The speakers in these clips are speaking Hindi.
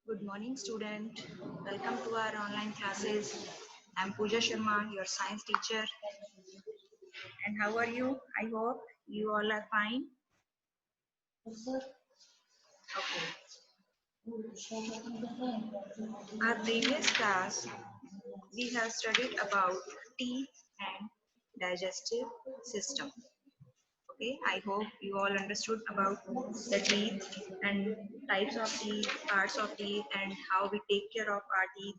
Good morning, student. Welcome to our online classes. I'm Pooja Sharma, your science teacher. And how are you? I hope you all are fine. Okay. Our previous class, we have studied about teeth and digestive system. Okay, I hope you all understood about the teeth and types of teeth, parts of teeth, and how we take care of our teeth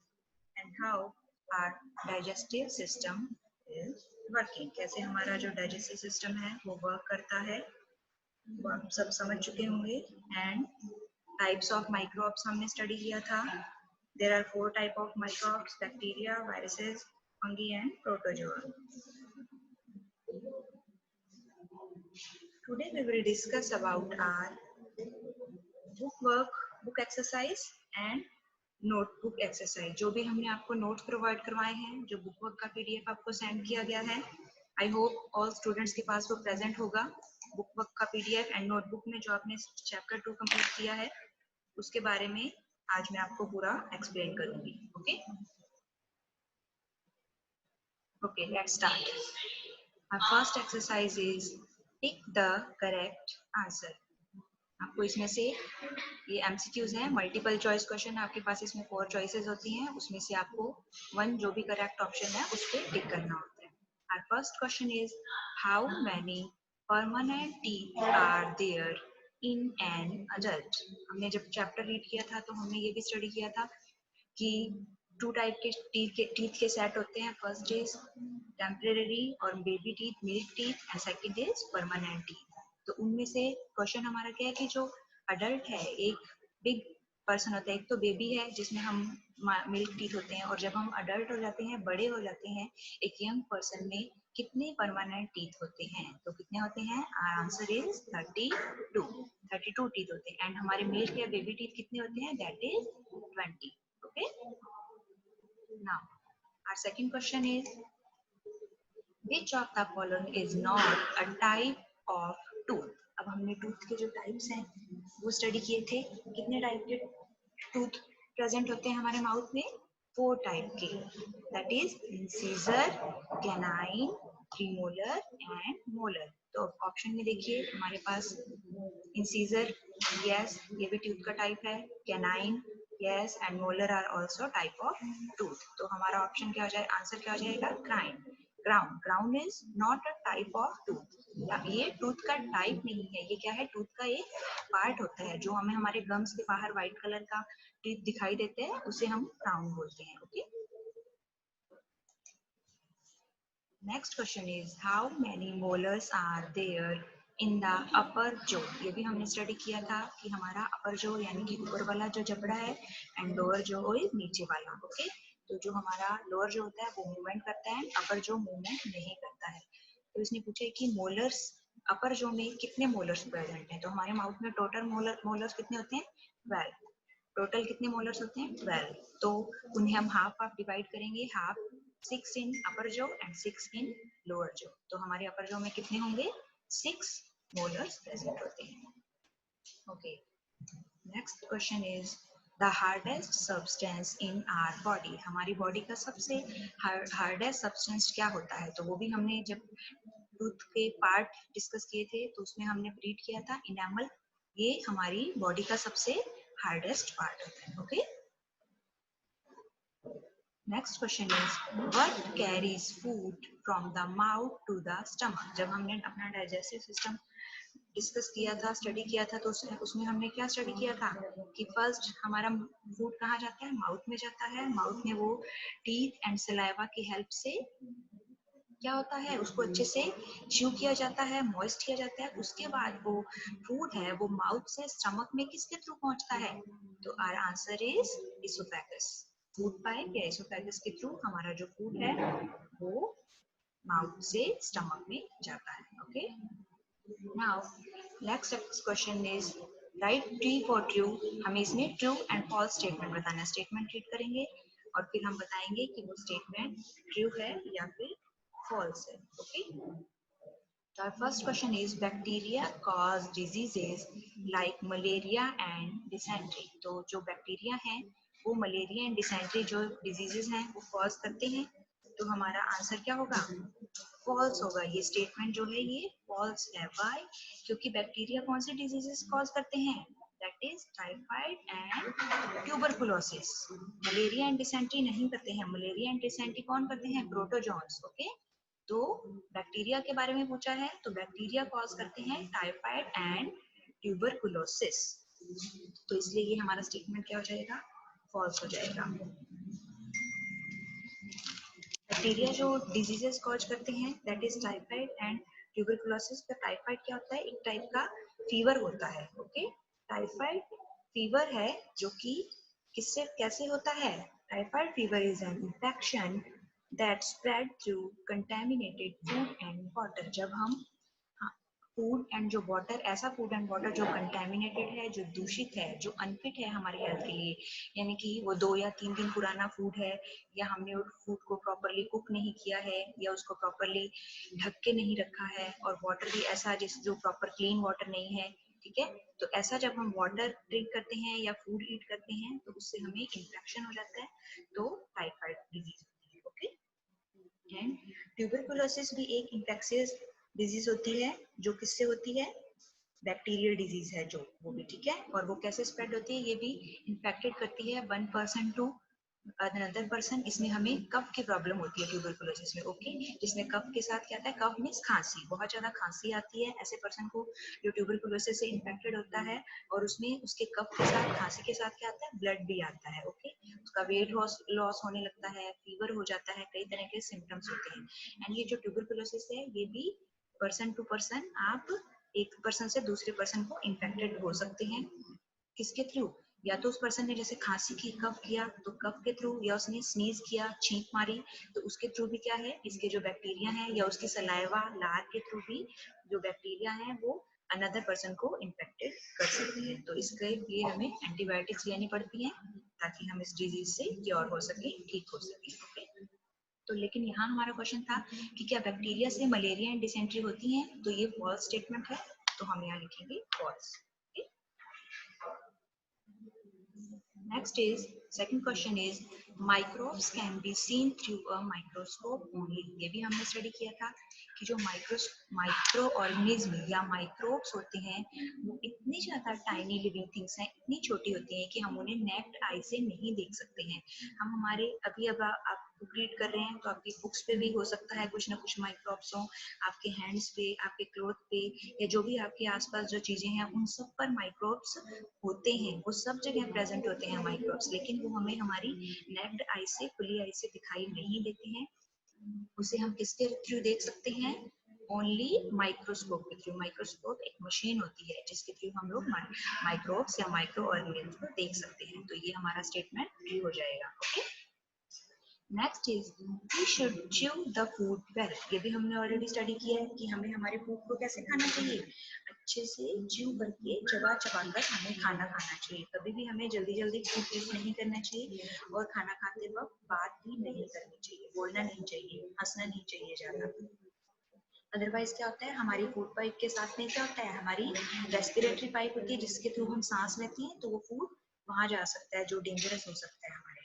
and how our digestive system is working. कैसे हमारा जो digestive system है वो work करता है वो आप सब समझ चुके होंगे. And types of microbes हमने study किया था. There are 4 type of microbes: bacteria, viruses, fungi, and protozoa. Today we will discuss about our book work, book exercise and notebook exercise. जो भी हमने आपको नोट्स प्रोवाइड करवाए हैं, जो बुक वर्क का पीडीएफ आपको सेंड किया गया है, आई होप ऑल स्टूडेंट्स के पास वो प्रेजेंट होगा. बुक वर्क का पीडीएफ एंड नोटबुक में जो आपने चैप्टर 2 कंप्लीट किया है उसके बारे में आज मैं आपको पूरा एक्सप्लेन करूंगी. Okay okay, let's start. Our first exercise is tick the correct answer. आपको इसमें से ये एमसीक्यूज हैं, मल्टीपल चॉइस क्वेश्चन. आपके पास इसमें 4 चॉइसेस होती हैं, उसमें से आपको 1 जो भी करेक्ट ऑप्शन है उस पर टिक करना होता है. Our first question is how many permanent teeth are there in an adult. हमने जब चैप्टर रीड किया था तो हमने ये भी स्टडी किया था कि 2 टाइप के टीथ के सेट होते हैं. फर्स्ट इज टेम्परेरी और baby teeth, milk teeth, and second is permanent teeth. तो उनमें से क्वेश्चन हमारा क्या है कि जो अडल्ट है, एक बिग पर्सन होता है, एक तो बेबी है जिसमें हम मिल्क टीथ होते हैं, और जब हम अडल्ट हो जाते हैं, बड़े हो जाते हैं, एक यंग पर्सन में कितने परमानेंट टीथ होते हैं. तो कितने होते हैं? आंसर इज 32 टीथ होते हैं. एंड हमारे मिल्क या बेबी टीथ कितने होते हैं? That is 20. Okay, now our second question is which of the following is not a type of tooth. अब हमने टूथ के जो टाइप्स हैं वो स्टडी किए थे. कितने टाइप के टूथ प्रेजेंट होते हैं हमारे माउथ में? 4 टाइप के. That is incisor, canine, premolar and molar. तो ऑप्शन में देखिए हमारे पास इंसीजर, यस, ये भी टूथ का टाइप है. Canine, yes, and molar are also type of tooth. तो हमारा ऑप्शन क्या हो जाए? आंसर क्या हो जाएगा? Crown. Crown is not a type of tooth. ये टूथ का टाइप नहीं है, ये क्या है? टूथ का एक पार्ट होता है. जो हमें हमारे गम्स के बाहर व्हाइट कलर का टीथ दिखाई देते हैं उसे हम क्राउन बोलते हैं. Okay, next question is how many molars are there in the upper jaw. ये भी हमने स्टडी किया था कि हमारा अपर जो यानी कि ऊपर वाला जो जबड़ा है एंड लोअर जो इज नीचे वाला. ओके, तो जो हमारा लोअर जो होता है वो मूवमेंट करता है, अपर जो मूवमेंट नहीं करता है. तो इसने पूछा है कि मोलर्स अपर जो में कितने मोलर्स प्रेजेंट हैं. तो हमारे माउथ में टोटल मोलर्स कितने होते हैं? 12. टोटल कितने मोलर्स होते हैं? 12. तो उन्हें हम हाफ डिवाइड करेंगे. हाफ 6 इन अपर जो एंड 6 इन लोअर जो. तो हमारे अपर जो में कितने होंगे? 6 मोलर्स प्रेजेंट होते हैं. Okay, next question is the hardest substance in our body. हमारी बॉडी का सबसे हार्डेस्ट सब्सटेंस क्या होता है? तो वो भी हमने जब टूथ के पार्ट डिस्कस किए थे तो उसमें हमने रीड किया था इनेमल. ये हमारी बॉडी का सबसे हार्डेस्ट पार्ट होता है. Okay, next question is what carries food from the mouth to the stomach. जब हमने अपना डाइजेस्टिव सिस्टम डिस्कस किया था, स्टडी किया था, तो उसमें हमने क्या स्टडी किया था कि फर्स्ट हमारा फूड कहाँ जाता है? माउथ में जाता है. माउथ में वो टीथ एंड सलाइवा की हेल्प से क्या होता है? उसको अच्छे से च्यू किया जाता है, मॉइस्ट किया जाता है. उसके बाद वो फूड है वो माउथ से स्टमक में किसके थ्रू पहुंचता है? तो our answer is oesophagus. Food pipe या इसोफेगस के थ्रू हमारा जो फूड है वो माउथ से स्टमक में जाता है. Okay, now next question is right tree for true. हमें इसमें ट्रू एंड फॉल्स स्टेटमेंट बताना है. स्टेटमेंट रीड करेंगे और फिर हम बताएंगे कि वो स्टेटमेंट ट्रू है या फिर फॉल्स है. Okay, So our first question is bacteria cause diseases like malaria and dysentery. तो जो बैक्टीरिया हैं वो मलेरिया एंड डिसेंट्री जो डिजीजेस हैं वो कॉज करते हैं. तो हमारा आंसर क्या होगा? फॉल्स होगा. ये स्टेटमेंट जो है ये फॉल्स है. व्हाई? क्योंकि बैक्टीरिया कौन से डिजीजेस कॉज करते हैं? That is typhoid and tuberculosis. Malaria and dysentery नहीं करते हैं. मलेरिया एंड डिसेंट्री कौन करते हैं? प्रोटोजोन्स. ओके. तो बैक्टीरिया के बारे में पूछा है तो बैक्टीरिया कॉज करते हैं टाइफाइड एंड ट्यूबरकुलोसिस. तो इसलिए ये हमारा स्टेटमेंट क्या हो जाएगा? फॉल्स हो जाएगा. बैक्टीरिया जो डिजीजेस कॉज करते हैं that is typhoid and tuberculosis. का टाइफाइड क्या होता है? एक टाइप का फीवर होता है. ओके. टाइफाइड फीवर है जो कि किससे कैसे होता है? Typhoid fever is an infection that spread through contaminated food and water. जब हम फूड एंड जो वाटर, ऐसा फूड एंड वाटर जो कंटेमिनेटेड है, जो दूषित है, जो अनफिट है हमारी हेल्थ के लिए, यानी कि वो 2 या 3 दिन पुराना फूड है, या हमने उस फूड को प्रॉपरली कुक नहीं किया है, या उसको प्रॉपरली ढक के नहीं रखा है, और वाटर भी ऐसा जिस जो प्रॉपर क्लीन वाटर नहीं है. ठीक है. तो ऐसा जब हम वाटर ड्रिंक करते हैं या फूड ईट करते हैं तो उससे हमें इन्फेक्शन हो जाता है. तो टाइफाइड डिजीज होती है. ओके. एंड ट्यूबरकुलोसिस भी एक इन्फेक्शियस डिजीज होती है जो किससे होती है? बैक्टीरियल डिजीज है जो, वो भी. ठीक है. और वो कैसे स्प्रेड होती है? ये भी इन्फेक्टेड करती है 1% टू अनदर पर्सन. इसमें हमें कफ की प्रॉब्लम होती है ट्यूबरकुलोसिस में. ओके. जिसमें कफ के साथ क्या आता है? कफ मीन्स खांसी. बहुत ज्यादा खांसी आती है ऐसे पर्सन को जो ट्यूबरकुलोसिस से इन्फेक्टेड होता है, और उसमें उसके कफ के साथ, खांसी के साथ क्या आता है? ब्लड भी आता है. ओके. उसका वेट लॉस होने लगता है, फीवर हो जाता है, कई तरह के सिम्टम्स होते हैं. एंड ये जो ट्यूबरकुलोसिस है ये भी पर्सन टू पर्सन, आप एक पर्सन से दूसरे पर्सन को इन्फेक्टेड हो सकते हैं. किसके थ्रू? या तो उस पर्सन ने जैसे खांसी की, कफ किया तो कफ के थ्रू, या उसने स्नीज किया, छींक मारी तो उसके थ्रू भी क्या है? इसके जो बैक्टीरिया है, या उसकी सलाइवा, लार के थ्रू भी जो बैक्टीरिया है वो अनदर पर्सन को इन्फेक्टेड कर सकती है. तो इसके लिए हमें एंटीबायोटिक्स लेनी पड़ती है ताकि हम इस डिजीज से क्योर हो सके, ठीक हो सके. ओके. तो लेकिन यहाँ हमारा क्वेश्चन था कि क्या बैक्टीरिया से मलेरिया एंड डिसेंट्री होती हैं? तो ये फॉल्स स्टेटमेंट है. तो हम यहाँ लिखेंगे false. Next is second question is microbes can be seen through a microscope only. ये भी हमने स्टडी किया था कि जो माइक्रो ऑर्गेनिज्म या माइक्रोब्स होते हैं वो इतनी ज्यादा टाइनी लिविंग थिंग्स हैं, इतनी छोटी होती हैं कि हम उन्हें नेक्ड आई से नहीं देख सकते हैं. हम हमारे अभी अब आप बुक रीड कर रहे हैं तो आपकी बुक्स पे भी हो सकता है कुछ ना कुछ माइक्रोब्स हो, आपके हैंड्स पे, आपके क्लोथ पे, या जो भी आपके आसपास जो चीजें हैं उन सब पर माइक्रोब्स होते हैं. वो सब जगह प्रेजेंट होते हैं माइक्रोब्स, लेकिन वो हमें हमारी नेक्ड आई से, खुली आई से दिखाई नहीं देते हैं. उसे हम किसके थ्रू देख सकते हैं? ओनली माइक्रोस्कोप के थ्रू. माइक्रोस्कोप एक मशीन होती है जिसके थ्रू हम लोग माइक्रोब्स या माइक्रो ऑर्गेनिज्म को देख सकते हैं. तो ये हमारा स्टेटमेंट ट्रू हो जाएगा. Okay. Next is we should chew the food well. ये भी हमने ऑलरेडी स्टडी किया है कि हमें हमारे फूड को कैसे खाना चाहिए? अच्छे से च्यू करके, चबा चबा कर हमें खाना खाना चाहिए. कभी भी हमें जल्दी जल्दी फूड टेस्ट नहीं करना चाहिए, और खाना खाते वक्त बात भी नहीं करनी चाहिए, बोलना नहीं चाहिए, हंसना नहीं चाहिए ज्यादा. अदरवाइज क्या होता है? हमारी फूड पाइप के साथ में क्या होता है? हमारी रेस्पिरेटरी पाइप होती है जिसके थ्रू हम सांस लेते हैं, तो वो फूड वहां जा सकता है जो डेंजरस हो सकता है हमारे लिए.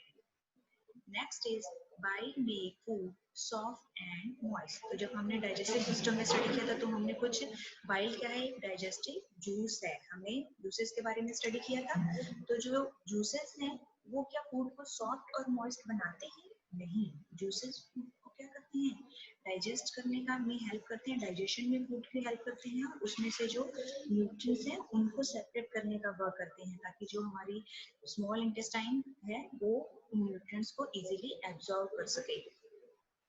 Next is bile make food soft and moist. तो जब हमने डाइजेस्टिव सिस्टम में स्टडी किया था तो हमने कुछ, बाइल क्या है? डाइजेस्टिव जूस है. हमने जूसेस के बारे में स्टडी किया था. तो जो जूसेस हैं वो क्या फूड को सॉफ्ट और मॉइस्ट बनाते हैं? नहीं. जूसेस फूड को क्या करते हैं? डाइजेस्ट करने का में हेल्प करते हैं, डाइजेशन में फूड की हेल्प करते हैं, और उसमें से जो न्यूट्रिएंट्स हैं उनको सेपरेट करने का वर्क करते हैं ताकि जो हमारी स्मॉल इंटेस्टाइन है वो न्यूट्रिएंट्स को इजीली एब्जॉर्ब कर सके.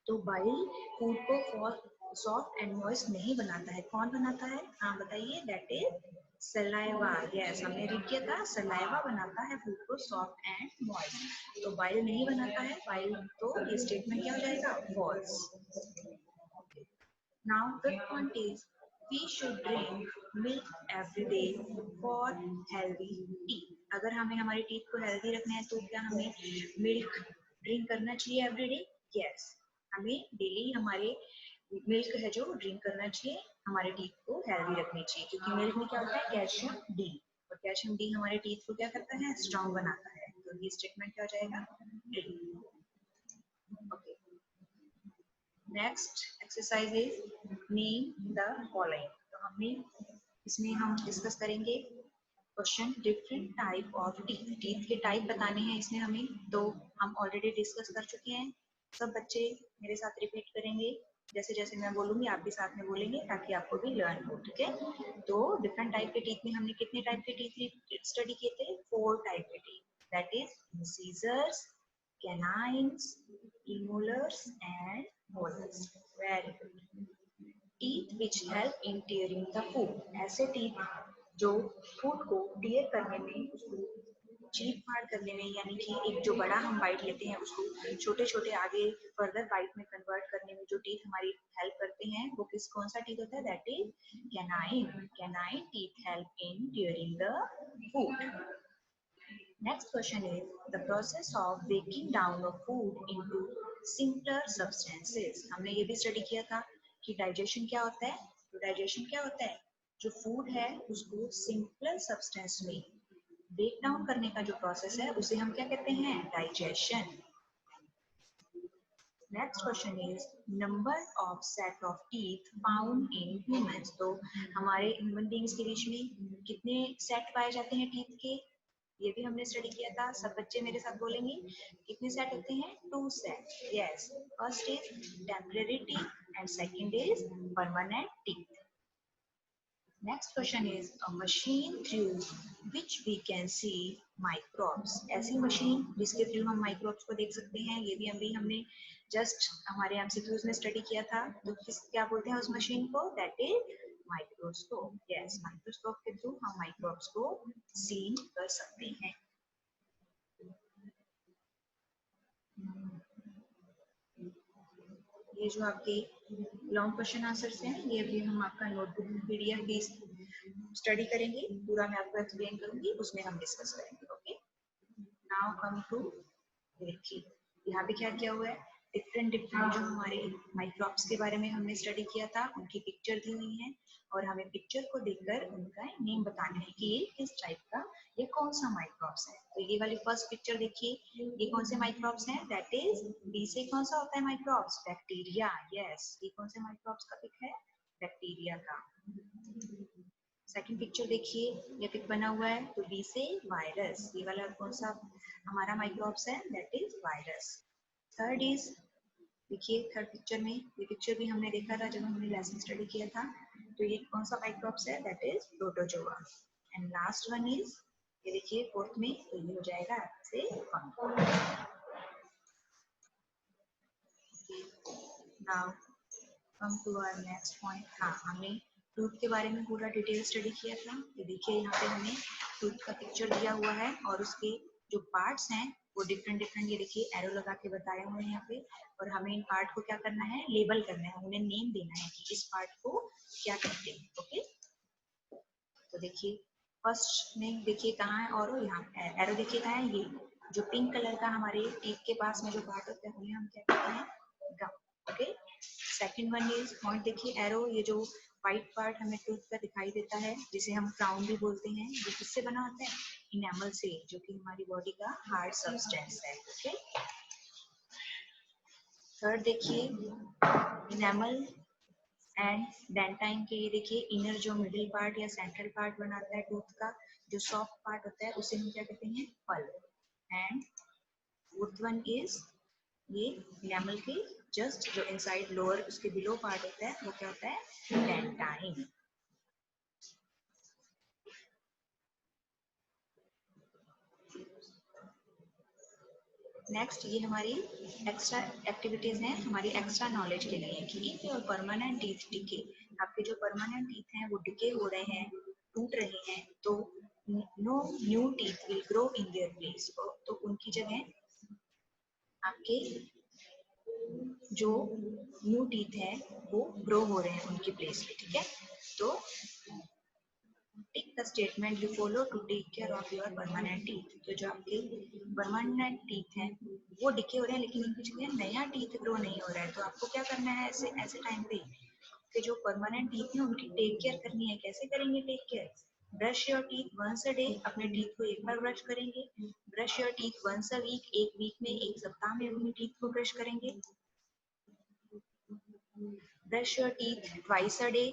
तो बाइल फूड को सॉफ्ट एंड मॉइस्ट नहीं बनाता है. कौन बनाता है? हाँ बताइए. That is saliva. यस, हमने रीड किया था. सलाइवा बनाता है फूड को सॉफ्ट एंड मॉइस्ट. तो बाइल नहीं बनाता है. बाइल, तो ये स्टेटमेंट क्या हो जाएगा? False. Now the point is we should drink milk every day for healthy teeth. अगर हमें हमारे टीथ को हेल्दी रखना है तो क्या हमें मिल्क ड्रिंक करना चाहिए एवरी डे? यस, हमें डेली हमारे मिल्क है जो ड्रिंक करना चाहिए. हमारे टीथ को हेल्दी रखनी चाहिए, क्योंकि मिल्क में क्या होता है, कैल्शियम डी, और कैल्शियम डी हमारे टीथ को क्या करता है, स्ट्रॉन्ग बनाता है। तो ये स्टेटमेंट क्या हो जाएगा, okay. Next exercise is name the following. तो हमने इसमें हम डिस्कस करेंगे question different type of teeth, teeth के टाइप बताने हैं इसमें हमें, तो हम ऑलरेडी डिस्कस कर चुके हैं। सब बच्चे मेरे साथ रिपीट करेंगे, जैसे जैसे मैं बोलूंगी आप भी साथ में बोलेंगे, ताकि आपको भी लर्न हो, ठीक है। तो डिफरेंट टाइप के टीथ में हमने कितने टाइप के टीथ स्टडी किए थे, 4 टाइप के teeth, that is incisors, canines, premolars and molars. Very good. Teeth which help in tearing the food. ऐसे टीथ जो फूड को टीयर करने में, उसको चीर फाड़ करने में, यानी कि एक जो बड़ा हम बाइट लेते हैं उसको छोटे छोटे आगे फर्दर बाइट में कन्वर्ट करने में जो टीथ हमारी हेल्प करते हैं, वो कौन सा टीथ होता है, that is canine. Canine teeth help in tearing the food. Next question is the process of breaking down of food into simpler substances. हमने ये भी स्टडी किया था कि डाइजेशन क्या होता है। तो डाइजेशन क्या होता है, जो फूड है उसको सिंपलर सब्सटेंस में ब्रेक डाउन करने का जो प्रोसेस है उसे हम क्या कहते हैं, digestion. Next question is number of set of teeth found in humans. तो हमारे ह्यूमन बीइंग्स के बीच में कितने सेट पाए जाते हैं टीथ के, ये भी हमने स्टडी किया था। सब बच्चे मेरे साथ बोलेंगे कितने सेट होते हैं, 2 set. Yes, first is temporary teeth and second is permanent teeth. Next question is a machine through which we can see microbes. ऐसी मशीन जिसके थ्रू हम माइक्रोब्स को देख सकते हैं, ये भी हमने जस्ट हमारे एमसीक्यूज में स्टडी किया था। तो क्या बोलते हैं उस मशीन को, that is microscope. Yes, microscope के थ्रू हम माइक्रोब्स को सी कर सकते हैं। ये जो आपके लॉन्ग क्वेश्चन आंसर्स हैं, ये भी हम आपका नोटबुक पीडीएफ भी स्टडी करेंगे, पूरा मैं आपको एक्सप्लेन करूंगी, उसमें हम डिस्कस करेंगे। ओके, नाउ कम टू, देखिए यहाँ पे क्या किया हुआ है, डिफरेंट डिफरेंट जो हमारे माइक्रोब्स के बारे में हमने स्टडी किया था उनकी पिक्चर दी हुई है, और हमें पिक्चर को देखकर उनका नेम बताना है कि ये किस टाइप का, ये कौन सा माइक्रोब्स है। तो ये वाली फर्स्ट पिक्चर देखिए, ये कौन से माइक्रोब्स हैं, दैट इज बी से कौन सा होता है माइक्रोब्स, बैक्टीरिया। यस, ये कौन से माइक्रोब्स का पिक है, बैक्टीरिया का। सेकंड पिक्चर देखिए, ये पिक बना हुआ है, तो बी से वायरस, ये वाला कौन सा हमारा माइक्रोब्स है, that is virus. Third is, देखिए थर्ड पिक्चर में, ये पिक्चर भी हमने देखा था जब हमने लेसन स्टडी किया था, तो ये कौन सा माइक्रोब्स है, that is protozoa. And last one is, ये देखिए फोर्थ में, तो ये हो जाएगा आपसे fungus. Now come to our next point. हाँ, हमने टूथ के बारे में पूरा डिटेल स्टडी किया था। तो देखिए यहाँ पे हमें टूथ का पिक्चर दिया हुआ है, और उसके जो पार्ट्स हैं वो डिफरेंट डिफरेंट, ये देखिए एरो लगा के बताए हुए हैं यहाँ पे, और हमें इन पार्ट को क्या करना है, लेबल करना है, उन्हें नेम देना है कि इस पार्ट को क्या कहते हैं। ओके, तो देखिए फर्स्ट में देखिए कहाँ है, और यहाँ एरो देखिए कहाँ है, ये जो पिंक कलर का हमारे टीथ के पास में जो पार्ट होता है उन्हें हम क्या कहते हैं, गम। Okay, second one is point, देखिए एरो, ये जो व्हाइट पार्ट हमें टूथ का दिखाई देता है जिसे हम क्राउन भी बोलते हैं, ये किससे बना होता है, इनेमल से, जो कि हमारी बॉडी का हार्ड सब्सटेंस है। ओके, थर्ड देखिए इनेमल एंड डेंटाइन के, ये देखिए इनर जो मिडिल पार्ट या सेंट्रल पार्ट बनाता है टूथ का, जो सॉफ्ट पार्ट होता है उसे हम क्या कहते हैं, pulp. And fourth one is, ये इनेमल के जस्ट जो इनसाइड लोअर उसके बिलो पार्ट होता है वो क्या होता है, डेंटाइन। नेक्स्ट, ये हमारी एक्स्ट्रा एक्टिविटीज हैं, हमारी एक्स्ट्रा नॉलेज के लिए, कि if your permanent teeth decay, आपके जो परमानेंट टीथ हैं वो डिके हो रहे हैं, टूट रहे हैं, तो no new teeth will grow in their place. तो उनकी जगह आपके जो न्यू टीथ है वो ग्रो हो रहे हैं उनकी प्लेस पे, ठीक है। तो tick the statement you follow to take care of your permanent teeth. तो जो आपके परमानेंट टीथ हैं वो डिके हो रहे हैं, लेकिन उनकी जगह नया टीथ ग्रो नहीं हो रहा है, तो आपको क्या करना है ऐसे ऐसे टाइम पे, आपके जो परमानेंट टीथ है उनकी टेक केयर करनी है। कैसे करेंगे take care? Brush your teeth once a day, अपने टीथ को एक बार ब्रश करेंगे। Brush your teeth once a week, एक वीक में, एक सप्ताह में अपनी टीथ को ब्रश करेंगे। Brush your teeth twice a day,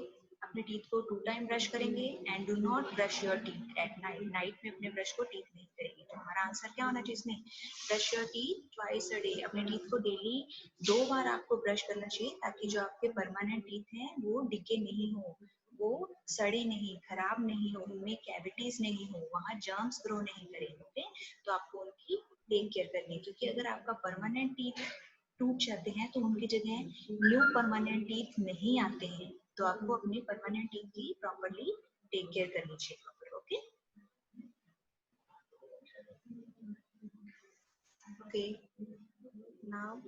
अपने टीथ को 2 टाइम ब्रश करेंगे। And do not brush your teeth at night, night में अपने ब्रश को टीथ नहीं करेंगे। तो हमारा आंसर क्या होना चाहिए इसमें? Brush your teeth twice a day, अपने टीथ को डेली 2 बार आपको ब्रश करना चाहिए, ताकि जो आपके परमानेंट टीथ हैं वो डिके नहीं हो, वो सड़े नहीं, खराब नहीं हो, उनमें कैविटीज नहीं हो, वहां जर्म्स ग्रो नहीं करेंगे। ओके, तो आपको उनकी टेक केयर करनी है, क्योंकि अगर आपका परमानेंट टीथ टूट जाते हैं तो उनकी जगह न्यू परमानेंट टीथ नहीं आते हैं। तो आपको अपने परमानेंट टीथ की प्रॉपर्ली टेक केयर करनी चाहिए। Okay okay, now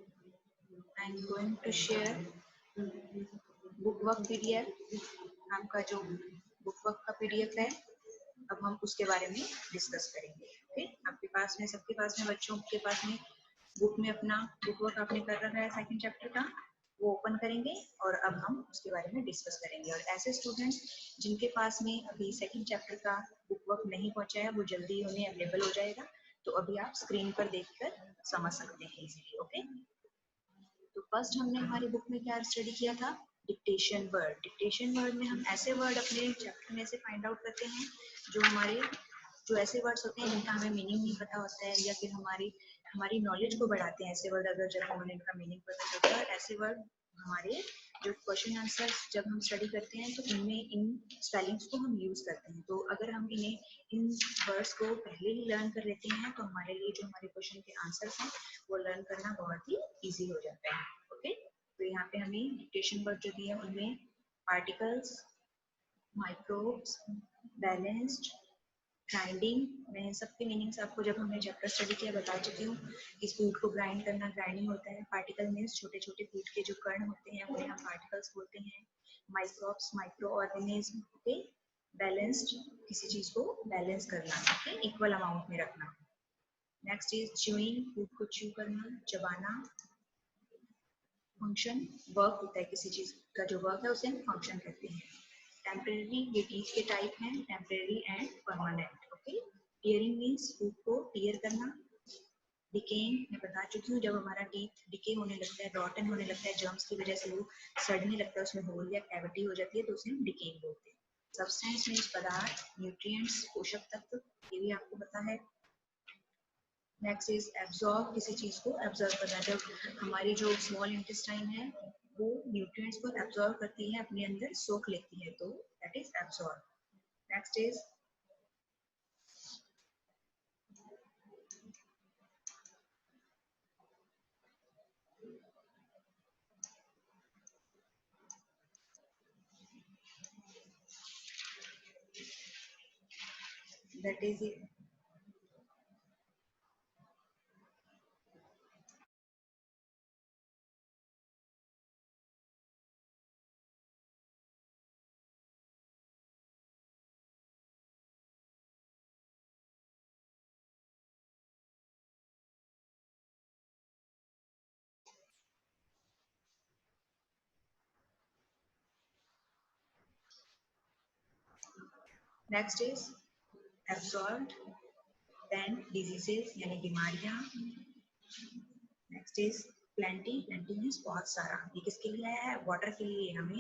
I am going to share book work PDF. आपका जो बुक वर्क का पीडीएफ है, अब हम उसके बारे में डिस्कस करेंगे। ओके, आपके पास में, सबके पास में, बच्चों के पास में बुक में अपना बुक वर्क आपने कर रखा है सेकंड चैप्टर का, वो ओपन करेंगे और अब हम उसके बारे में डिस्कस करेंगे। और ऐसे स्टूडेंट्स जिनके पास में अभी सेकंड चैप्टर का बुक वर्क नहीं पहुंचा है, वो जल्दी उन्हें अवेलेबल हो जाएगा, तो अभी आप स्क्रीन पर देखकर समझ सकते हैं इजीली। ओके, तो फर्स्ट हमने हमारी बुक में क्या स्टडी किया था? Dictation word. डिक्टेशन वर्ड में हम ऐसे वर्ड अपने चैप्टर में से फाइंड आउट करते हैं जो ऐसे वर्ड्स होते हैं जिनका हमें मीनिंग नहीं पता होता है, या फिर हमारी हमारी नॉलेज को बढ़ाते हैं ऐसे वर्ड, अगर जब हमें इनका मीनिंग पता चलता है। ऐसे वर्ड हमारे जो क्वेश्चन आंसर जब हम स्टडी करते हैं तो इनमें इन स्पेलिंग्स को हम यूज करते हैं। तो अगर हम इन वर्ड्स को पहले ही लर्न कर लेते हैं तो हमारे लिए जो हमारे क्वेश्चन के आंसर्स हैं वो लर्न करना बहुत ही इजी हो जाता है। ओके, तो यहाँ पे हमें डिक्टेशन वर्ड जो दिए हैं उनमें पार्टिकल्स, माइक्रोब्स, बैलेंस्ड, ग्राइंडिंग, मैं सबके मीनिंग्स आपको जब हमने चैप्टर स्टडी किया बता चुकी हूँ। इस फूड को ग्राइंड करना ग्राइंडिंग होता है। पार्टिकल मीन्स छोटे छोटे फूड के जो कण होते हैं उन्हें हम पार्टिकल्स बोलते हैं। Microbes micro organism. Okay, balanced, किसी चीज को बैलेंस करना, ओके, इक्वल अमाउंट में रखना। नेक्स्ट इज च्यूइंग, फूड को च्यू करना, चबाना। फंक्शन, वर्क होता है किसी चीज का, जो वर्क है उसे हम फंक्शन कहते हैं। टेम्परेरी, ये टीथ के टाइप हैं, temporary and permanent. Okay, tearing means food को टीयर करना। डिकेइंग, मैं बता चुकी हूँ, जब हमारा टीथ डिके होने लगता है, रॉटन होने लगता है, जर्म्स की वजह से वो सड़ने लगता है, उसमें होल या कैविटी हो जाती है, तो उसे हम डिकेइंग बोलते हैं। सब्सटेंस मीन्स पदार्थ, न्यूट्रिएंट्स पोषक तत्व, ये भी आपको पता है। नेक्स्ट इज एब्जॉर्ब, किसी चीज को एब्जॉर्ब करना, जब हमारी जो स्मॉल इंटेस्टाइन है वो न्यूट्रिएंट्स को एब्जॉर्ब करती है, अपने अंदर सोख लेती है, तो that is absorb. Next is that is next is absorbed, then diseases यानी बीमारियां। Next is plenty, plenty means बहुत सारा, ये किसके लिए आया है? वाटर के लिए। हमें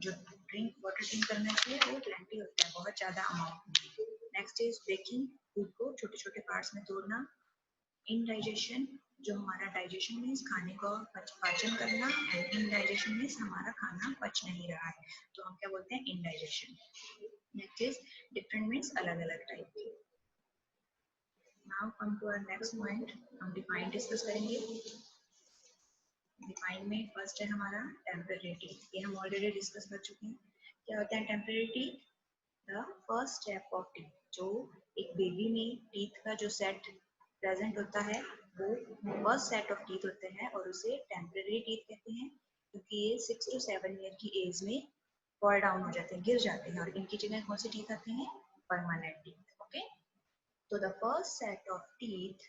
जो वाटर ड्रिंक करना चाहिए वो प्लेंटी होता है, बहुत ज्यादा अमाउंट में। नेक्स्ट इज ब्रेकिंग, फूड को छोटे छोटे पार्ट्स में तोड़ना। इनडाइजेशन, जो हमारा डाइजेशन मीन्स खाने को पाचन करना, एंड इनडाइजेशन मीन्स हमारा खाना पच नहीं रहा है, तो हम क्या बोलते हैं? Indigestion. Next is different means अलग अलग टाइप के। Now come to our next point, हम डिफाइन डिस्कस करेंगे। डिफाइन में फर्स्ट है हमारा टेम्परेरी टीथ, ये हम ऑलरेडी डिस्कस कर चुके हैं। क्या होता है temporary teeth? The first step of teeth, जो एक बेबी में टीथ का जो सेट प्रेजेंट होता है वो फर्स्ट सेट ऑफ टीथ होते हैं, और उसे टेम्परेरी टीथ कहते हैं, क्योंकि ये 6 to 7 ईयर की एज में फॉल डाउन हो जाते हैं, गिर जाते हैं, और इनकी जगह कौन सी टीथ आते हैं? Permanent teeth. ओके, तो the first set of teeth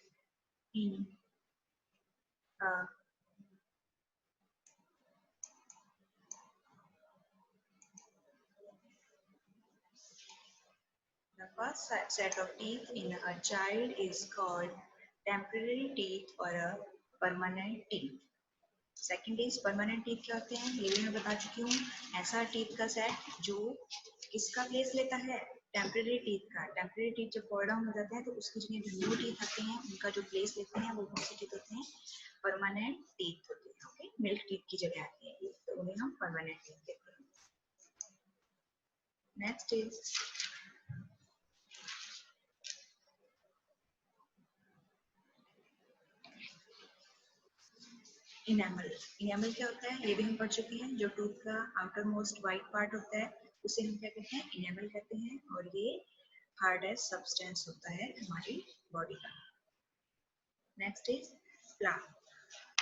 in The first set of teeth in a child is called temporary teeth or a permanent teeth. Second is permanent teeth क्या होते हैं, ये भी मैं बता चुकी हूँ. ऐसा टीथ का सेट जो किसका प्लेस लेता है, टेम्परेरी टीथ का. टेम्परेरी टीथ जब फॉल डाउन हो जाते हैं तो उसकी जगह जो न्यू टीथ आते हैं उनका जो प्लेस लेते हैं वो कौन से टीथ होते हैं, परमानेंट टीथ होते हैं. ओके, मिल्क टीथ की जगह आती है तो उन्हें हम परमानेंट टीथ कहते हैं. Next is enamel. इनेमल क्या होता है ये भी हम पढ़ चुके हैं. जो टूथ का आउटर मोस्ट व्हाइट पार्ट होता है उसे हम क्या कहते हैं, इनेमल कहते हैं. और ये हार्डेस्ट सब्सटेंस होता है हमारी बॉडी का. Next is plaque.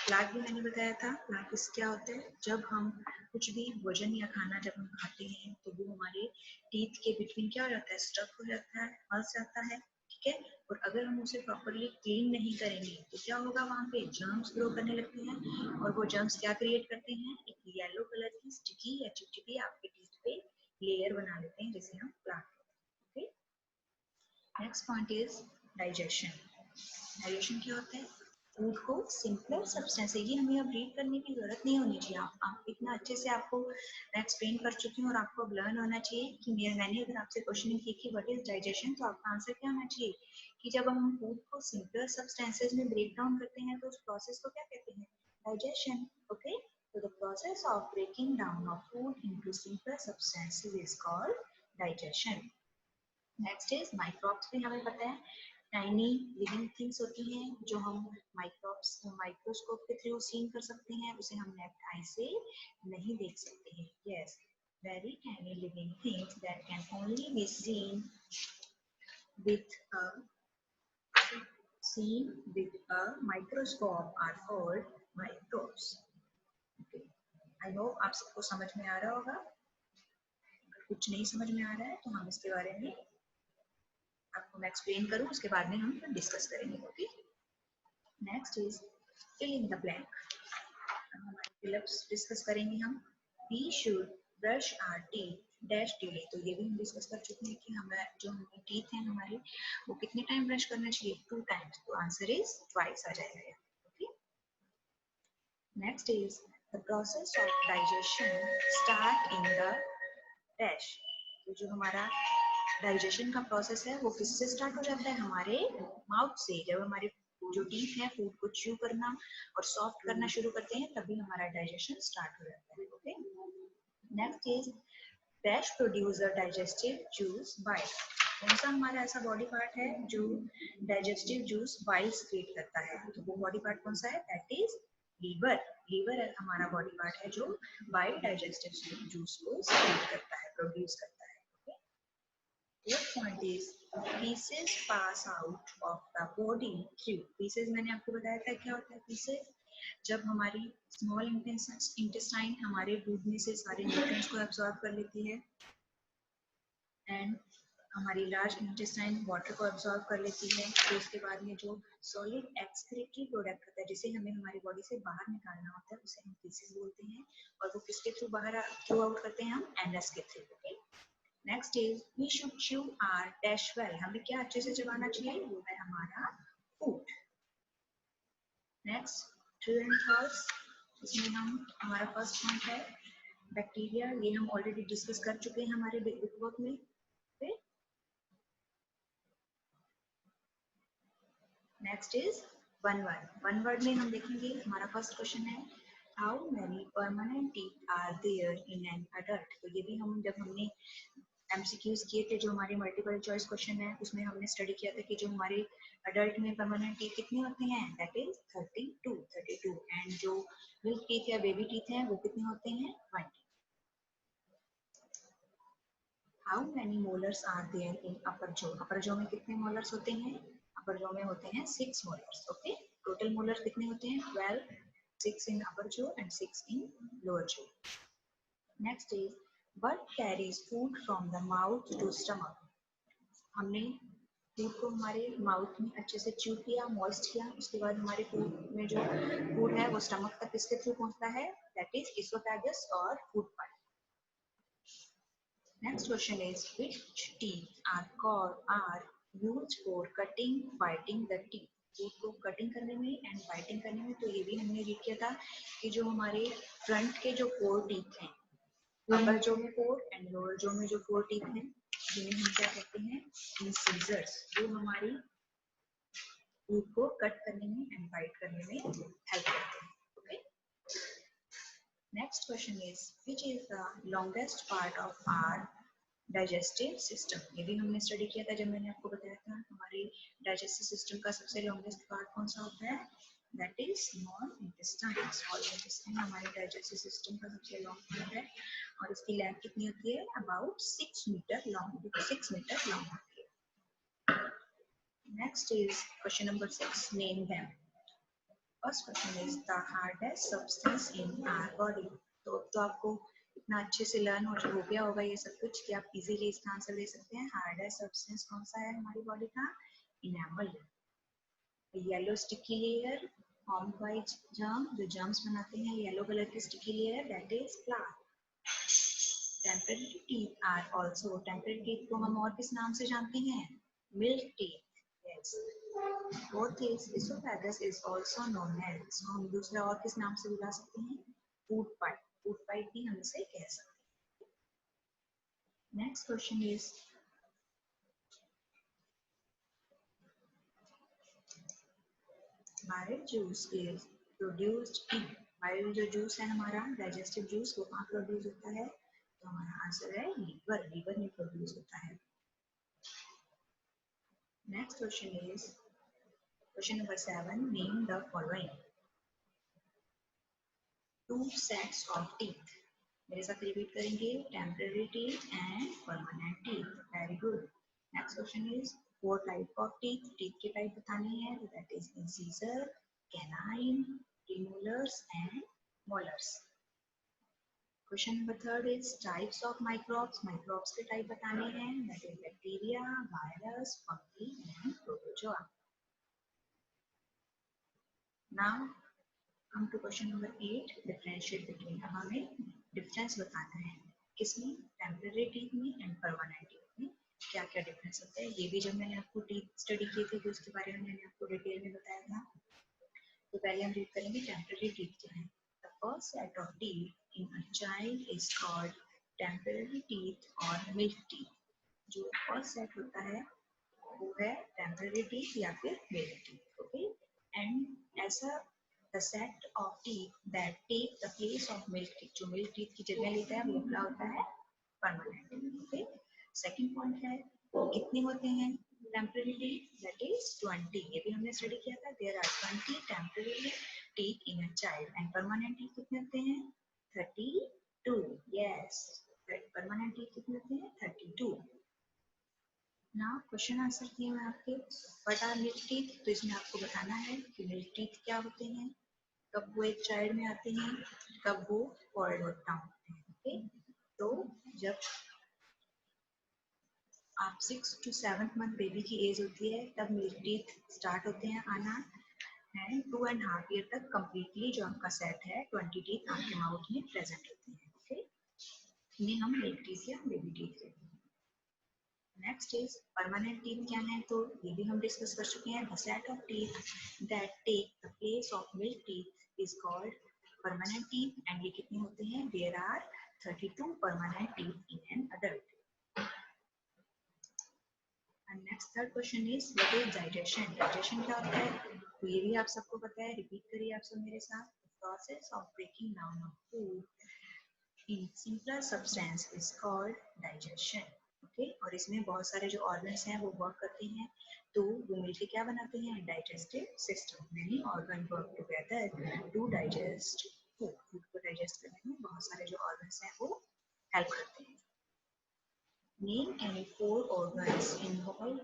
प्लाक भी मैंने बताया था. प्लाक इस क्या होता है, जब हम कुछ भी भोजन या खाना जब हम खाते हैं तो वो हमारे टीथ के बिटवीन क्या हो जाता है, स्टक हो जाता है, फंस जाता है. ठीक है. और अगर हम उसे प्रॉपरली क्लीन नहीं करेंगे तो क्या होगा, वहाँ पे जर्म्स ग्रो करने लगते हैं. और वो जर्म्स क्या क्रिएट करते हैं, एक येलो कलर की स्टिकी या चिपचिपी आपके टीथ पे लेयर बना लेते हैं जिसे हम plaque. Okay. Next point is digestion. Digestion क्या होता है, फूड को सिंपलर सब्सटेंस है. ये हमें अब रीड करने की जरूरत नहीं होनी चाहिए. आप इतना अच्छे से आपको मैं एक्सप्लेन कर चुकी हूँ और आपको अब लर्न होना चाहिए कि मैंने अगर आपसे क्वेश्चन की कि व्हाट इज डाइजेशन तो आपका आंसर क्या होना चाहिए कि जब हम फूड को सिंपलर सब्सटेंसेस में ब्रेक डाउन करते हैं तो उस प्रोसेस को क्या कहते हैं, digestion. Okay. So the process of breaking down of food into simpler substances is called digestion. Next is microbes. भी हमें पता है टाइनी लिविंग थिंग्स होती हैं जो हम माइक्रोब्स माइक्रोस्कोप के थ्रू सीन कर सकते हैं, उसे हम नेक्ड आई से नहीं देख सकते हैं. Yes, very tiny living things that can only be seen with a microscope are called microbes. I hope आप सबको समझ में आ रहा होगा. कुछ नहीं समझ में आ रहा है तो हम इसके बारे में आपको मैं एक्सप्लेन करूं, उसके बाद में हम डिस्कस करेंगे. Okay. Next is fill in the blank. हमारे फिलअप्स डिस्कस करेंगे हम. We should brush our teeth dash daily. तो ये भी हम डिस्कस कर चुके हैं कि हमारे जो हमारे टीथ हैं हमारे वो कितने टाइम ब्रश करना चाहिए, 2 टाइम्स. तो आंसर इज ट्वाइस आ जाएगा. Okay. Next is the process of digestion start in the dash. तो जो हमारा डाइजेशन का प्रोसेस है वो किससे स्टार्ट हो जाता है, हमारे माउथ से. जब हमारे जो टीथ है फूड को च्यू करना और सॉफ्ट करना शुरू करते हैं तभी हमारा डाइजेशन स्टार्ट हो जाता है. Okay. Next is dash produce a digestive juice bile. कौन सा हमारा ऐसा बॉडी पार्ट है जो डाइजेस्टिव जूस बाइल क्रिएट करता है, तो वो बॉडी पार्ट कौन सा है, दैट इज लीवर. लीवर हमारा बॉडी पार्ट है जो बाइल डाइजेस्टिव जूस को क्रिएट करता है, प्रोड्यूस करता है. Fourth point is pieces pass out of the body through. Pieces मैंने आपको बताया था क्या होता है pieces. जब हमारी स्मॉल इंटेस्टाइन हमारे दूध में से सारे न्यूट्रिएंट्स को एब्जॉर्ब कर लेती है एंड हमारी लार्ज इंटेस्टाइन वाटर को एब्जॉर्ब कर लेती है, तो उसके बाद में जो सॉलिड एक्सक्रीटरी प्रोडक्ट होता है जिसे हमें हमारी बॉडी से बाहर निकालना होता है उसे हम पीसेस बोलते हैं. और वो किसके थ्रू बाहर थ्रू आउट करते हैं, हम एनस के थ्रू. Okay. Next is we should chew our dash well. हमें क्या अच्छे से चबाना चाहिए, वो है हमारा food. Next true and false. इसमें हम हमारा फर्स्ट पॉइंट है बैक्टीरिया. ये हम ऑलरेडी डिस्कस कर चुके हैं हमारे बुक में. Next is one word. One word में हम देखेंगे हमारा फर्स्ट क्वेश्चन है how many permanent teeth are there in an adult. तो ये भी हम जब हमने एमसीक्यूज किए थे जो हमारे मल्टीपल चॉइस क्वेश्चन है उसमें हमने स्टडी किया था कि जो हमारे अडल्ट में परमानेंट टीथ कितने होते हैं, दैट इज 32. एंड जो मिल्क टीथ या बेबी टीथ हैं वो कितने होते हैं, 20. How many molars are there in upper jaw. Upper jaw में कितने मोलर्स होते हैं, अपर जॉ में होते हैं 6 मोलर्स. ओके. टोटल मोलर्स कितने होते हैं, 12. 6 in upper jaw and 6 in lower jaw. Next is what carries food from the mouth to stomach. हमने फूड को हमारे माउथ में अच्छे से च्यू किया, मॉइस्ट किया, उसके बाद हमारे फूड में जो फूड है वो स्टमक तक किसके थ्रू पहुंचता है, दैट इज इसोफेगस और food pipe. Next question is which teeth are used for cutting, biting the teeth? teeth को कटिंग करने में एंड बाइटिंग करने में, तो ये भी हमने रीड किया था कि जो हमारे फ्रंट के जो 4 टीथ हैं, अपर जो में 4 एंड लोअर जो में जो 4 टीथ हैं, जिन्हें हम क्या कहते हैं, इंसिजर्स, जो हमारी टीथ को कट करने में एंड बाइट करने में हेल्प करते हैं. Okay. Next question is which is the longest part of our digestive system? ये भी हमने स्टडी किया था जब मैंने आपको बताया था हमारे डाइजेस्टिव सिस्टम का सबसे लॉन्गेस्ट पार्ट कौन सा होता है, that is small intestine. Small intestine हमारे डाइजेस्टिव सिस्टम का सबसे लॉन्ग पार्ट है और इसकी लेंथ कितनी होती है, about 6 metre long, 6 metre long होती है. Next is question number 6, name them. First question is the hardest substance in our body. तो आपको इतना अच्छे से लर्न हो गया होगा ये सब कुछ कि आप इजीली इसका आंसर दे सकते हैं. हार्डेस्ट सब्सटेंस कौन सा है हमारी बॉडी का, enamel. Yellow sticky layer formed by germ, जो जर्म्स बनाते हैं येलो कलर की sticky layer, that is plaque. Temporary teeth are also, temporary teeth को हम और किस नाम से जानते हैं, milk teeth. Yes. Both is esophagus is also known as, इसको हम दूसरा और किस नाम से बुला सकते हैं, फूड पाइप. फूड पाइप भी हम इसे कह सकते हैं. Next question is bile juice is produced in, bile जो जूस है हमारा डाइजेस्टिव जूस, वो कहाँ प्रोड्यूस होता है, तो हमारा आंसर है लीवर. लीवर में प्रोड्यूस होता है. Next question is question number 7, name the following 2 sets of teeth. मेरे साथ रिपीट करेंगे, temporary teeth and permanent teeth. Very good. Next question is 4 type of teeth. Teeth के टाइप बताने हैं, तो that is incisor, canine, premolars and molars. Question number 3 is types of microbes. Microbes के टाइप बताने हैं, that is bacteria, virus, fungi and protozoa. Now come to question number 8, differentiate between. अब हमें डिफरेंस बताना है किसमें, टेम्पररी टीथ में एंड परमानेंट टीथ में क्या क्या डिफरेंस होता है. ये भी जब मैंने आपको टीथ स्टडी की थी तो उसके बारे में मैंने आपको डिटेल में बताया था. तो पहले हम रीड करेंगे टेम्पररी टीथ क्या है. The first set of teeth in a child is called temporary teeth और मिल्क टीथ. जो फर्स्ट सेट होता है वो है टेम्पररी टीथ या फिर मिल्क टीथ. ओके. एंड ऐसा the set of teeth that take the place of milk teeth, जो milk teeth की जगह लेता है वो क्या होता है, permanent teeth. Okay. Second point है कितने होते हैं temporary teeth, that is 20. ये भी हमने स्टडी किया था. there are 20 temporary teeth in a child and permanent teeth कितने होते हैं, 32. yes, permanent teeth कितने होते हैं, 32. ना क्वेश्चन आंसर किए मैं आपके व्हाट आर मिल्क टीथ. तो इसमें आपको बताना है कि मिल्क टीथ क्या होते हैं, कब वो एक चाइल्ड में आते हैं, कब वो फॉरवर्ड डाउन होते हैं. ओके. तो जब आप 6 to 7 मंथ बेबी की एज होती है तब मिल्क टीथ स्टार्ट होते हैं आना, एंड 2.5 ईयर तक कम्प्लीटली जो आपका सेट है 20 टीथ आपके माउथ में प्रेजेंट होते हैं. ओके. इन्हें हम मिल्क टीथ या बेबी टीथ कहते हैं. नेक्स्ट इज परमानेंट टीथ क्या है, तो ये भी हम डिस्कस कर चुके हैं. The set of teeth that take the place of milk teeth is called permanent teeth. And ये कितने होते हैं, there are 32 permanent teeth in an adult. And next third question is what is digestion. Digestion क्या होता है, तो ये भी आप सबको पता है. रिपीट करिए आप सब मेरे साथ. Process of breaking down of food in simpler substance is called digestion. Okay. और इसमें बहुत सारे जो ऑर्गन्स हैं वो वर्क करते हैं, तो वो मिलके क्या बनाते हैं, digestive system. Many organ work together to digest food. Food को डाइजेस्ट करने में बहुत सारे जो ऑर्गन्स हैं वो हेल्प करते हैं. Name any 4 organs involve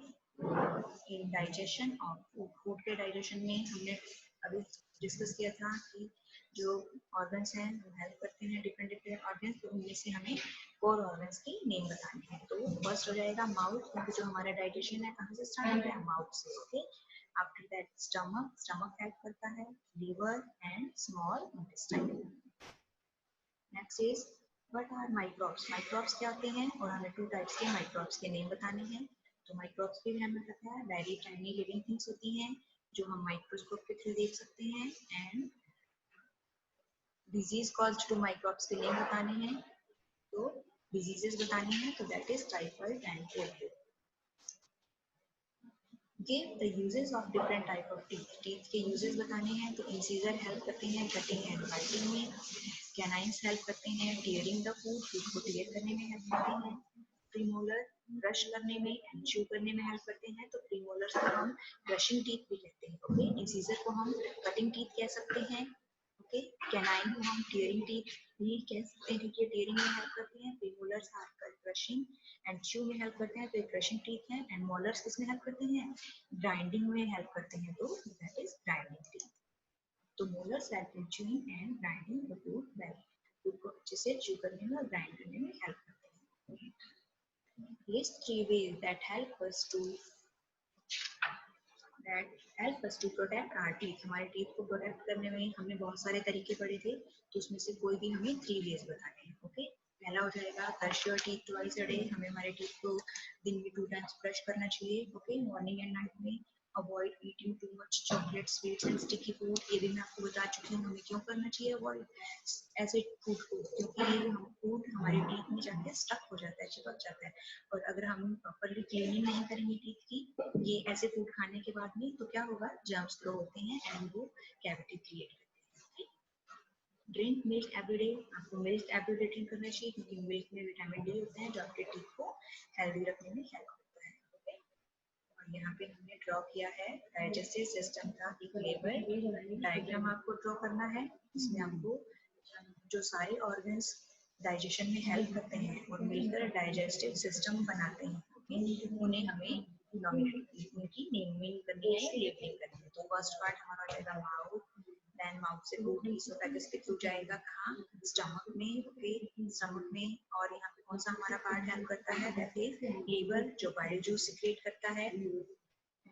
in digestion of food. Food के डाइजेशन में हमने अभी डिस्कस किया था कि जो ऑर्गन्स हैं वो हेल्प करते हैं डिफरेंट डिफरेंट ऑर्गन्स. तो उनमें से हमें 4 ऑर्गन्स की नेम बतानी है. तो फर्स्ट हो जाएगा माउथ, क्योंकि जो हमारा डाइजेशन है कहाँ से स्टार्ट होता है, माउथ से. Okay. After that stomach, stomach help करता है, liver and small intestine. Next is what are microbes? Microbes क्या होते हैं और हमें 2 टाइप्स के माइक्रोब्स के नेम बताने हैं। तो माइक्रोब्स भी हमें पता है वेरी टाइनी लिविंग थिंग्स होती हैं जो हम माइक्रोस्कोप के थ्रू देख सकते हैं। And disease caused to microbes के नेम बताने हैं। तो डिजीजेस बतानी है तो that is typhoid and polio. Give the uses of different type of teeth. Teeth के uses बताने हैं तो इंसीजर हेल्प करते हैं कटिंग एंड बाइटिंग में। कैनाइंस हेल्प करते हैं टीयरिंग द फूड, फूड को टीयर करने में हेल्प करते हैं। प्रीमोलर ब्रश करने में एंड च्यू करने में हेल्प करते हैं। तो प्रीमोलर्स को हम ब्रशिंग टीथ भी कहते हैं। ओके, इंसीजर को हम कटिंग टीथ कह सकते हैं। ओके, कैनाइन को हम टीयरिंग टीथ भी कह सकते हैं क्योंकि टीयरिंग में हेल्प करते हैं। प्रीमोलर्स आपका ब्रशिंग एंड च्यू में हेल्प करते हैं तो ब्रशिंग टीथ है। एंड मोलर्स किसमें हेल्प करते हैं? ग्राइंडिंग में हेल्प करते हैं तो दैट इज ग्राइंडिंग टीथ। तो molars help in chewing and grinding the food well. Food को अच्छे से च्यू करने में और ग्राइंड करने में हेल्प करते हैं। List 3 ways that help us to protect our teeth. हमारे टीथ को प्रोटेक्ट करने में हमने बहुत सारे तरीके पढ़े थे तो उसमें से कोई भी हमें 3 वेज बताने हैं। ओके, पहला हो जाएगा brush your teeth twice a day. हमें हमारे टीथ को दिन में 2 टाइम्स ब्रश करना चाहिए। ओके, मॉर्निंग एंड नाइट में। Avoid eating too much chocolate sweets and sticky food. ये भी मैं आपको बता चुकी हूँ हमें क्यों करना चाहिए अवॉइड ऐसे फूड को, क्योंकि हम फूड हमारे टीथ में जाके स्टक हो जाता है, चिपक जाता है। और अगर हम प्रॉपरली क्लीनिंग नहीं करेंगे टीथ की ये ऐसे फूड खाने के बाद में तो क्या होगा, जर्म्स ग्रो होते हैं एंड वो कैविटी क्रिएट करते हैं। Drink milk everyday. आपको मिल्क एवरीडे ड्रिंक करना चाहिए क्योंकि मिल्क में विटामिन डी होता है जो आपके टीथ को हेल्दी रखने में हेल्प करता है। ओके, और यहाँ पे हमने ड्रॉ किया है डाइजेस्टिव सिस्टम का एक लेवल डायग्राम आपको ड्रॉ करना है। इसमें आपको जो सारे ऑर्गन्स डाइजेशन में हेल्प करते हैं और मिलकर डाइजेस्टिव सिस्टम बनाते हैं, उन्हें हमें उनकी नेमिंग करनी है, लेबलिंग करनी है। तो फर्स्ट पार्ट हमारा हो जाएगा माउथ, देन माउथ से फूड इसोफेगस के थ्रू जाएगा कहाँ, स्टमक में। ओके, स्टमक में। और यहाँ पे कौन सा हमारा पार्ट हेल्प करता है, दैट इज लीवर जो बाइल जूस सीक्रेट करता है।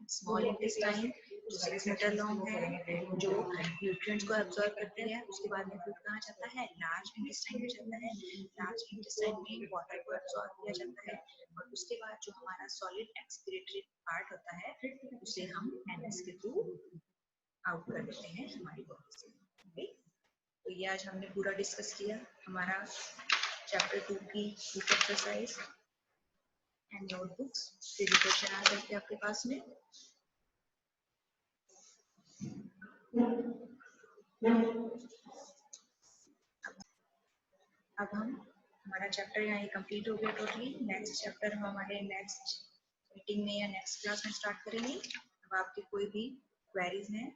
स्मॉल इंटेस्टाइन जो 6 मीटर लॉन्ग है जो न्यूट्रिएंट्स को एब्जॉर्ब करती है। उसके बाद में फूड कहाँ जाता है, लार्ज इंटेस्टाइन में जाता है। लार्ज इंटेस्टाइन में वाटर को एब्जॉर्ब किया जाता है और उसके बाद जो हमारा सॉलिड एक्सक्रीटरी पार्ट होता है उसे हम एनएस के थ्रू आउट कर देते हैं हमारी बॉडी से। ओके, तो ये आज हमने पूरा डिस्कस किया हमारा चैप्टर 2 की बुक एक्सरसाइज एंड नोटबुक्स। फिर क्वेश्चन आ सकते हैं आपके पास में। अब हम हमारा चैप्टर यहाँ कंप्लीट हो गया टोटली। नेक्स्ट चैप्टर हम हमारे नेक्स्ट मीटिंग में या नेक्स्ट क्लास में स्टार्ट करेंगे। अब आपके कोई भी क्वेरीज हैं